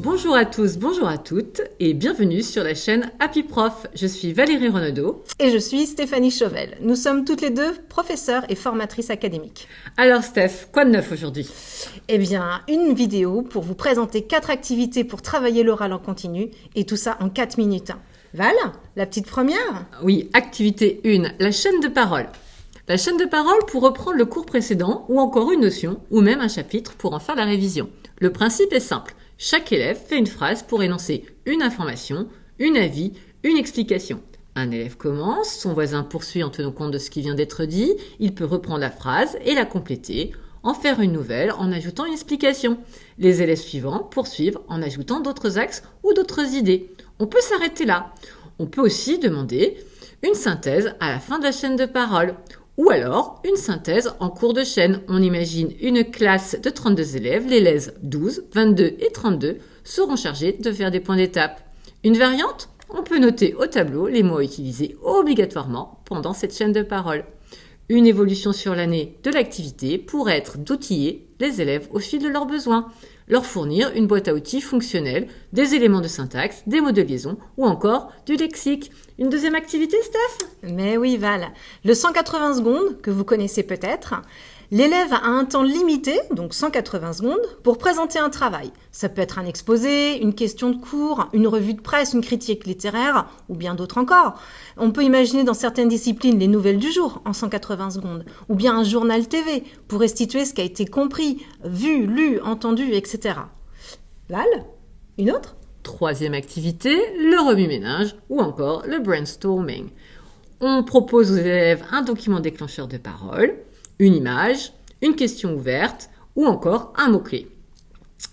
Bonjour à tous, bonjour à toutes et bienvenue sur la chaîne Happy Prof. Je suis Valérie Renaudot. Et je suis Stéphanie Chauvel. Nous sommes toutes les deux professeurs et formatrices académiques. Alors Steph, quoi de neuf aujourd'hui? Eh bien, une vidéo pour vous présenter 4 activités pour travailler l'oral en continu et tout ça en 4 minutes. Val, la petite première? Oui, activité 1, la chaîne de parole. La chaîne de parole pour reprendre le cours précédent ou encore une notion ou même un chapitre pour en faire la révision. Le principe est simple. Chaque élève fait une phrase pour énoncer une information, un avis, une explication. Un élève commence, son voisin poursuit en tenant compte de ce qui vient d'être dit, il peut reprendre la phrase et la compléter, en faire une nouvelle en ajoutant une explication. Les élèves suivants poursuivent en ajoutant d'autres axes ou d'autres idées. On peut s'arrêter là. On peut aussi demander une synthèse à la fin de la chaîne de parole. Ou alors, une synthèse en cours de chaîne. On imagine une classe de 32 élèves, les élèves 12, 22 et 32 seront chargés de faire des points d'étape. Une variante? On peut noter au tableau les mots utilisés obligatoirement pendant cette chaîne de parole. Une évolution sur l'année de l'activité pourrait être d'outiller les élèves au fil de leurs besoins, leur fournir une boîte à outils fonctionnelle, des éléments de syntaxe, des mots de liaison ou encore du lexique. Une deuxième activité, Steph? Mais oui, Val. Le 180 secondes, que vous connaissez peut-être, l'élève a un temps limité, donc 180 secondes, pour présenter un travail. Ça peut être un exposé, une question de cours, une revue de presse, une critique littéraire, ou bien d'autres encore. On peut imaginer dans certaines disciplines les nouvelles du jour en 180 secondes, ou bien un journal TV pour restituer ce qui a été compris, vu, lu, entendu, etc. Val, une autre? Troisième activité, le remue-ménage ou encore le brainstorming. On propose aux élèves un document déclencheur de parole, une image, une question ouverte ou encore un mot-clé.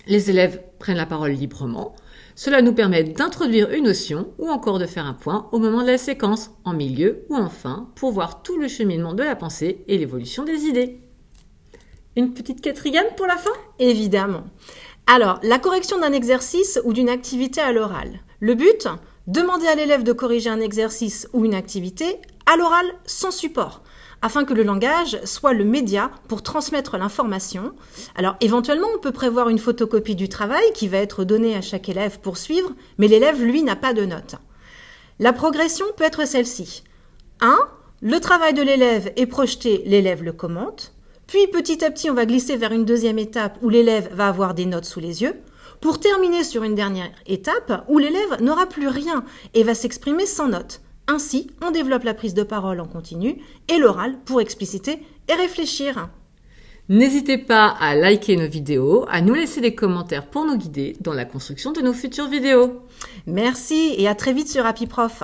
Les élèves prennent la parole librement. Cela nous permet d'introduire une notion ou encore de faire un point au moment de la séquence, en milieu ou en fin, pour voir tout le cheminement de la pensée et l'évolution des idées. Une petite quatrième pour la fin? Évidemment. Alors, la correction d'un exercice ou d'une activité à l'oral. Le but? Demander à l'élève de corriger un exercice ou une activité à l'oral sans support, afin que le langage soit le média pour transmettre l'information. Alors, éventuellement, on peut prévoir une photocopie du travail qui va être donnée à chaque élève pour suivre, mais l'élève, lui, n'a pas de notes. La progression peut être celle-ci. 1. Le travail de l'élève est projeté, l'élève le commente. Puis, petit à petit, on va glisser vers une deuxième étape où l'élève va avoir des notes sous les yeux, pour terminer sur une dernière étape où l'élève n'aura plus rien et va s'exprimer sans notes. Ainsi, on développe la prise de parole en continu et l'oral pour expliciter et réfléchir. N'hésitez pas à liker nos vidéos, à nous laisser des commentaires pour nous guider dans la construction de nos futures vidéos. Merci et à très vite sur Happy Prof.